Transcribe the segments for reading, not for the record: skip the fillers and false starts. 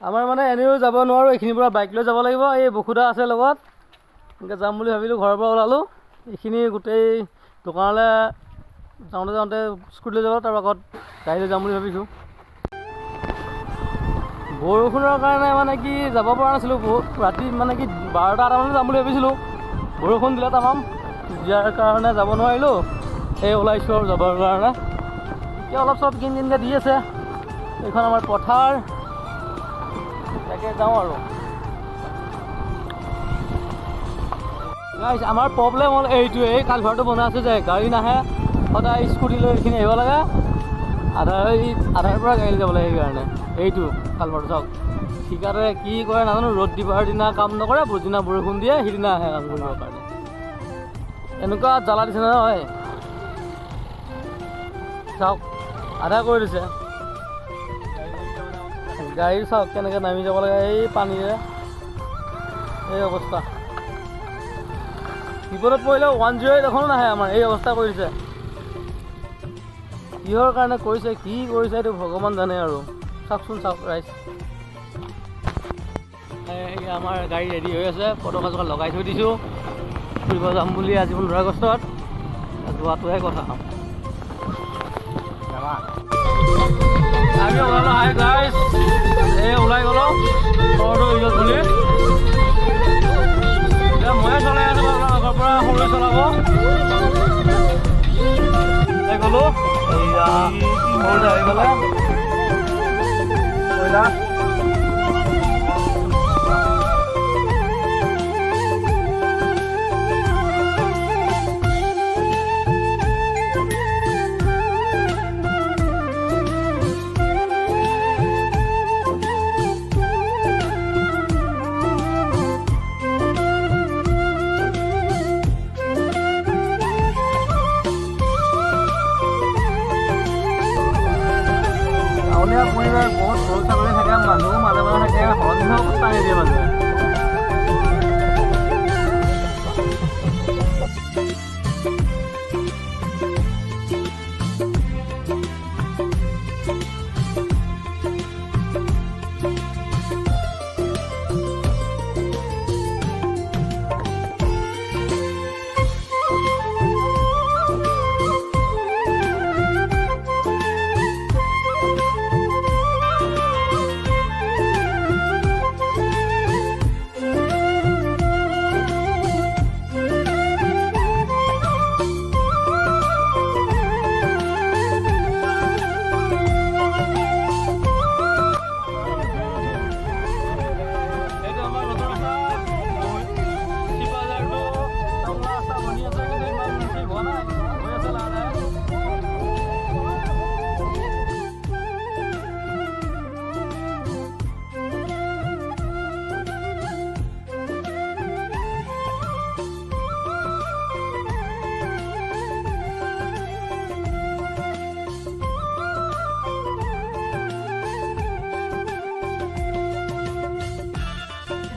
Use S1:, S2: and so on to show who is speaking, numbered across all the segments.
S1: আমাৰ মানে এনেও যাব নোৱাৰোঁ, এইখিনিৰ পৰা বাইক লৈ যাব লাগিব। এই বসুধা আছে লগত, এনেকৈ যাম বুলি ভাবিলোঁ, ঘৰৰ পৰা ওলালোঁ। এইখিনি গোটেই দোকানলৈ যাওঁতে যাওঁতে স্কুটি লৈ যাব, তাৰ আগত গাড়ী লৈ যাম বুলি ভাবিছোঁ। বৰষুণৰ কাৰণে মানে কি যাব পৰা নাছিলোঁ, ৰাতি মানে কি 12টা মানত যাম বুলি ভাবিছিলোঁ। বৰষুণ দিলে তামাম, দিয়াৰ কাৰণে যাব নোৱাৰিলোঁ। এই ওলাইছোঁ আৰু যাবৰ কাৰণে। এতিয়া অলপ চলপ কিন কিনকৈ দি আছে। এইখন আমাৰ পথাৰ, তাকে যাওঁ আৰু। আমাৰ প্ৰব্লেম হ'ল এইটোৱে, এই কালভাৰটো বনাই আছে যে গাড়ী নাহে, সদায় স্কুটি লৈ এইখিনি আহিব লাগে। আধাৰ পৰা গাড়ী লৈ যাব লাগে, সেইকাৰণে এইটো কালভাৰটো চাওক। ঠিকাদাৰে কি কৰে নাজানো, ৰ'দ দিবাৰ দিনা কাম নকৰে, যিদিনা বৰষুণ দিয়ে সিদিনা আহে কাম কৰিবৰ কাৰণে। এনেকুৱা জ্বালা দিছে নহয়, চাওক আধা কৰি দিছে। গাড়ী চাওক কেনেকৈ নামি যাব লাগে এই পানীৰে, এই অৱস্থা। বিপদত পৰিলে 108 এখনো নাহে আমাৰ, এই অৱস্থা কৰিছে। কিহৰ কাৰণে কৰিছে, কি কৰিছে এইটো ভগৱান জানে আৰু। চাওকচোন চাওক ৰাইজ, এই আমাৰ গাড়ী ৰেডি হৈ আছে, পতাকা চকা লগাই থৈ দিছোঁ। ফুৰিব যাম বুলি আজি 15 আগষ্টত, যোৱাটোহে কথা। আমি ওলালোঁ, হাই গাইজ, এই ওলাই গ'লোঁ ঘৰটো ইজত বুলি। এতিয়া ময়ে চলাই আছোঁ, আগৰ পৰা সৰুৱে চলাব। গ'লোঁ এইয়া সৰুতে আহি গ'লে পৰিবাৰ বহুত গৰু ছাগলী থাকে, মানুহো মাজে মাজে থাকে, সন্ধিয়াও পানী দিয়ে মানুহে।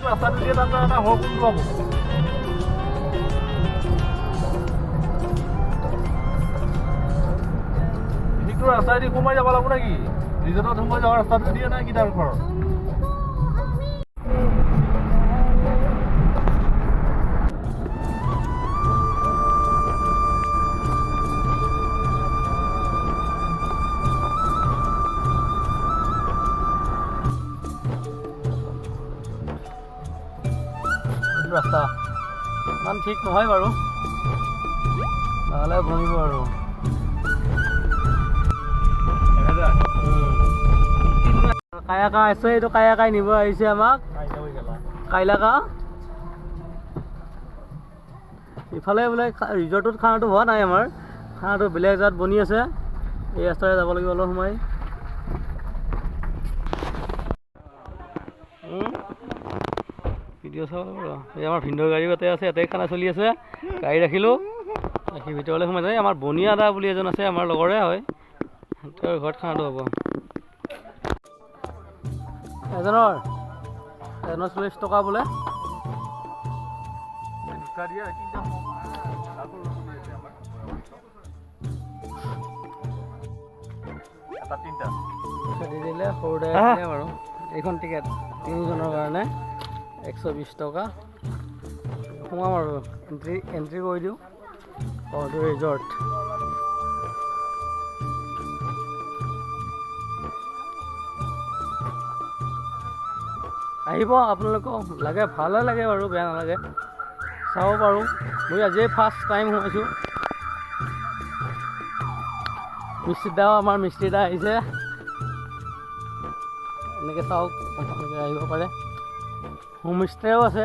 S1: ৰাস্তাটো দিয়ে তাত এটা সৰকুণ পাব। সেইটো ৰাস্তাইদি সোমাই যাব লাগিব নেকি? ৰিজৰ্টত সোমাই যোৱা ৰাস্তাটো দিয়ে নাই কিতাপ ঘৰত? ৰাস্তা ইমান ঠিক নহয় বাৰু, নহ'লে ভাবিব আৰু। কায়াকা আছে, এইটো কায়াকাই নিব আহিছে আমাক, কাইলাকা। ইফালে বোলে ৰিজৰ্টত খানাটো হোৱা নাই, আমাৰ খানাটো বেলেগ জেগাত বনি আছে। এই ৰাস্তাৰে যাব লাগিব অলপ সময়। ভিডিঅ' চাব লাগিব। এই আমাৰ ভিন্দৰ গাড়ী ইয়াতে আছে, ইয়াতে খানা চলি আছে। গাড়ী ৰাখিলোঁ, ৰাখি ভিতৰলৈ সোমাই যায়। আমাৰ বনিয়া দা বুলি এজন আছে, আমাৰ লগৰে হয়, তেওঁৰ ঘৰত খানাটো হ'ব। এজনৰ 40 টকা বোলে। দি দিলে সৰু বাৰু। এইখন টিকেট 3জনৰ কাৰণে 120 টকা। সোমাম আৰু এণ্ট্ৰি কৰি দিওঁ অৰ্ডাৰ ৰিজৰ্ট। আহিব আপোনালোকক, লাগে ভালে লাগে বাৰু, বেয়া নালাগে, চাব পাৰোঁ। মই আজিয়ে ফাৰ্ষ্ট টাইম সোমাইছোঁ। মিস্ত্ৰীদাও আমাৰ মিস্ত্ৰীদা আহিছে, এনেকৈ চাওক, আপোনালোকে আহিব পাৰে। হোমষ্টেও আছে,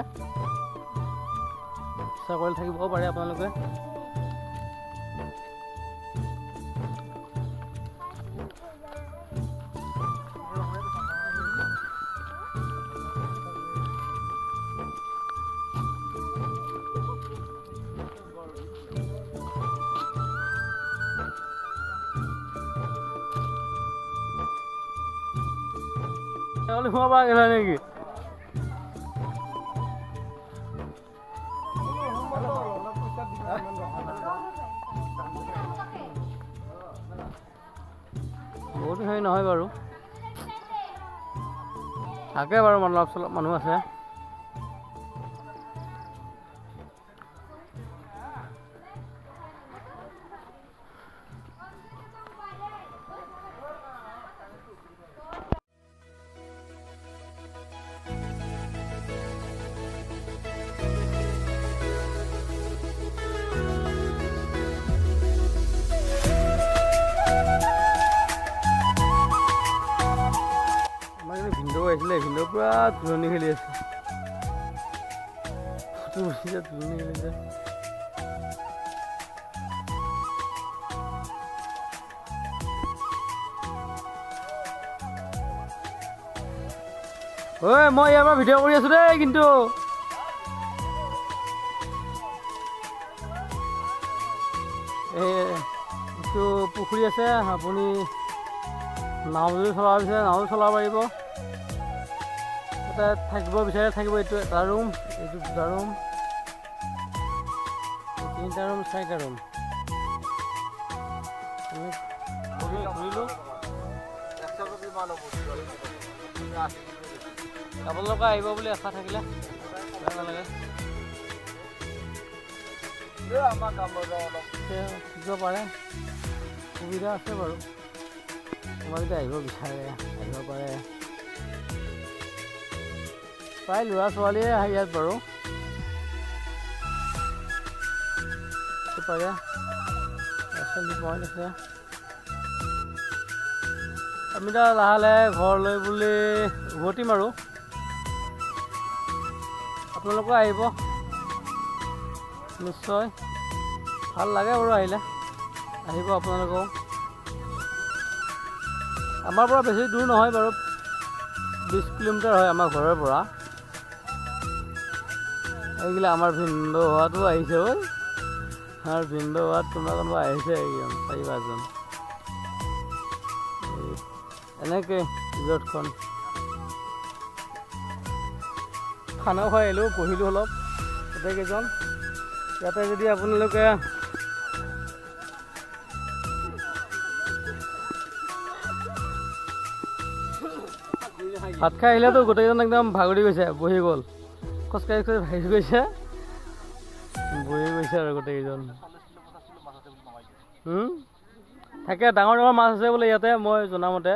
S1: ইচ্ছা কৰিলে থাকিবও পাৰে আপোনালোকে। সোমাব গেলা নেকি? বহুতো হেৰি নহয় বাৰু, থাকে বাৰু অলপ চলপ মানুহ আছে। ভিনদেউ আহিছিলে, ভিনদেউ পুৰা ধুলনি খেলি আছে, ধুলনি খেলিছে। ঐ মই ইয়াৰ পৰা ভিডিঅ' কৰি আছো দেই, কিন্তু এইটো পুখুৰী আছে, আপুনি নাও যদি চলাব বিচাৰে নাও চলাব পাৰিব। তাতে থাকিব বিচাৰে থাকিব। এইটো এটা ৰুম, এইটো দুটা ৰুম, 3টা ৰুম, 4টা ৰুম। ঘূৰিলোঁ। আপোনালোকে আহিব বুলি আশা থাকিলে বেয়া নালাগে, শিকিব পাৰে, সুবিধা আছে বাৰু। আমাৰ যদি আহিব বিচাৰে আহিব পাৰে। প্ৰায় ল'ৰা ছোৱালীয়ে আহে ইয়াত বাৰু, পাৰে। পইণ্ট আছে। আমি এতিয়া লাহে লাহে ঘৰলৈ বুলি উভতিম আৰু। আপোনালোকে আহিব নিশ্চয়, ভাল লাগে বাৰু আহিলে, আহিব আপোনালোকেও। আমাৰ পৰা বেছি দূৰ নহয় বাৰু, 20 কিলোমিটাৰ হয় আমাৰ ঘৰৰ পৰা। এইগিলা আমাৰ ভিনদেউ হোৱাটো আহিছে। ঐ আমাৰ ভিনদেউ হোৱাত কোনোবা আহিছে, একদম 4-5জন। এনেকৈ ৰিজৰ্টখন খানাও খাই আহিলোঁ, বহিলোঁ অলপ গোটেইকেইজন। ইয়াতে যদি আপোনালোকে ভাত খাই আহিলেতো গোটেইজন একদম ভাগৰি গৈছে, বহি গ'ল, খোজকাঢ়ি ভাগি গৈছে, বহি গৈছে আৰু গোটেইকেইজন। থাকে, ডাঙৰ ডাঙৰ মাছ আছে বোলে ইয়াতে, মই জনামতে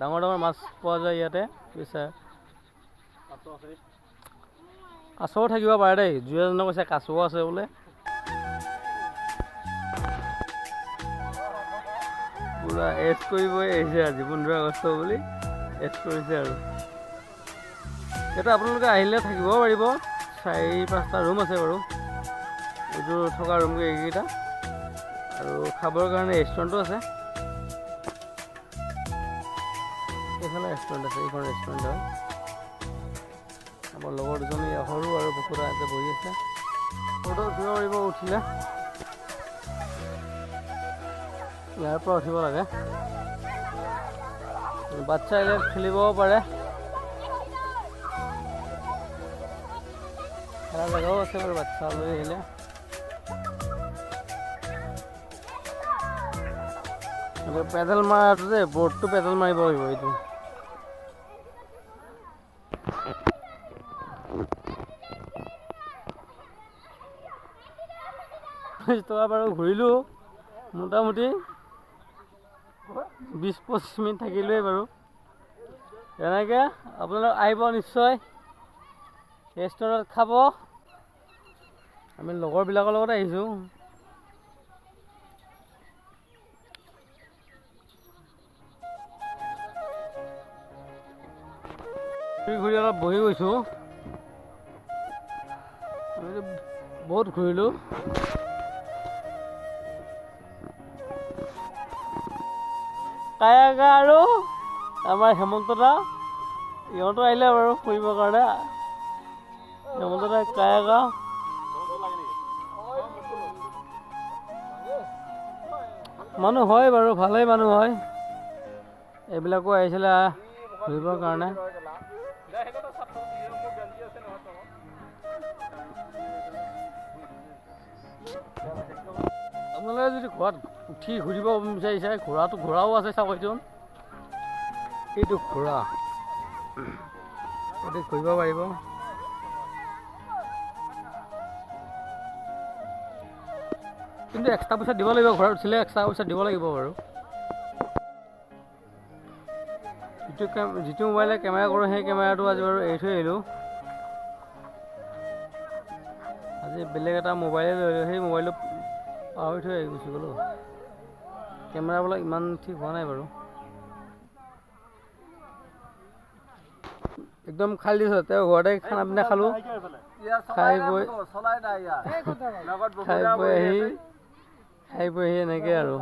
S1: ডাঙৰ ডাঙৰ মাছ পোৱা যায় ইয়াতে। বুজিছে, কাছও থাকিব পাৰে দেই, দুই এজনে কৈছে কাছও আছে বোলে। পুৰা এড কৰিবই আহিছে আজি, 15 আগষ্ট বুলি এড কৰিছে আৰু। ইয়াতে আপোনালোকে আহিলে থাকিবও পাৰিব, 4-5টা ৰুম আছে বাৰু। এইটো থকা ৰুম এইকেইটা, আৰু খাবৰ কাৰণে ৰেষ্টুৰেণ্টো আছে। এইফালে ৰেষ্টুৰেণ্ট আছে, এইখন ৰেষ্টুৰেণ্ট হয়। আমাৰ লগৰ দুজনী সৰু আৰু বকুৰা ইয়াতে বহি আছে, ফটো উঠিব পাৰিব। উঠিলে ইয়াৰ পৰা উঠিব লাগে, বাচ্ছা আহিলে খেলিবও পাৰে, খেলা জেগাও আছে বাৰু বাচ্ছা লৈ আহিলে। পেডেল মাৰাটো যে বৰ্ডটো পেডেল মাৰিব লাগিব, এইটো টকা বাৰু ঘূৰিলোঁ মোটামুটি 20-25 মিনিট থাকিলোৱেই বাৰু। এনেকৈ আপোনালোক আহিব নিশ্চয়, ৰেষ্টুৰেণ্টত খাব। আমি লগৰবিলাকৰ লগত আহিছোঁ। ঘূৰি অলপ বহি গৈছোঁ, আমিতো বহুত ঘূৰিলোঁ। কায়াকা আৰু আমাৰ হেমন্ত দা ইহঁতো আহিলে বাৰু ফুৰিবৰ কাৰণে। হেমন্ত দা কায়াকা মানুহ হয় বাৰু, ভালেই মানুহ হয়। এইবিলাকো আহিছিলে ঘূৰিবৰ কাৰণে। আপোনালোকে যদি ঘৰত উঠি ঘূৰিব বিচাৰিছে, ঘোঁৰাও আছে চাবচোন। এইটো ঘোঁৰা, এইটো ঘূৰিব পাৰিব। কিন্তু এক্সট্ৰা পইচা দিব লাগিব, ঘোঁৰাত উঠিলে এক্সট্ৰা পইচা দিব লাগিব বাৰু। যিটো মোবাইলে কেমেৰা কৰোঁ সেই কেমেৰাটো আজি বাৰু এৰি থৈ আহিলোঁ। আজি বেলেগ এটা মোবাইলে লৈ সেই মোবাইলটো পাহৰি থৈ আহি গুচি গ'লোঁ। কেমেৰাবিলাক ইমান ঠিক হোৱা নাই বাৰু। একদম খালী দিছোঁ। তেওঁ ঘৰতে খানা পিনা খালোঁ, খাই বৈ আহি এনেকৈ আৰু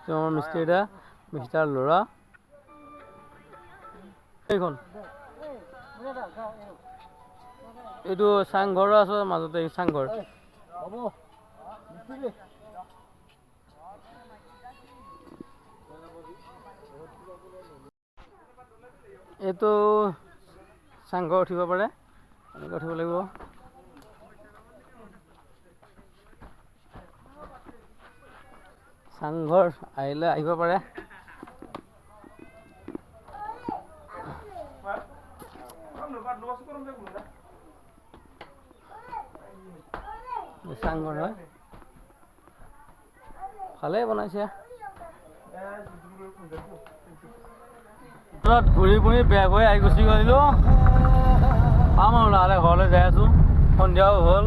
S1: আমাৰ মিস্ত্ৰী দা, মিষ্টাৰ ল'ৰা। এইখন এইটো চাংঘৰো আছে মাজতে, চাংঘৰ। এইটো চাংঘৰ উঠিব পাৰে, এনেকৈ উঠিব লাগিব। চাংঘৰ আহিলে আহিব পাৰে। চাংঘৰ হয়, ভালেই বনাইছে। ঘূৰি ফুৰি বেগ হৈ আহি গুচি গৈছিলোঁ। পাম আৰু লাহে ঘৰলৈ যাই আছোঁ, সন্ধিয়াও হ'ল।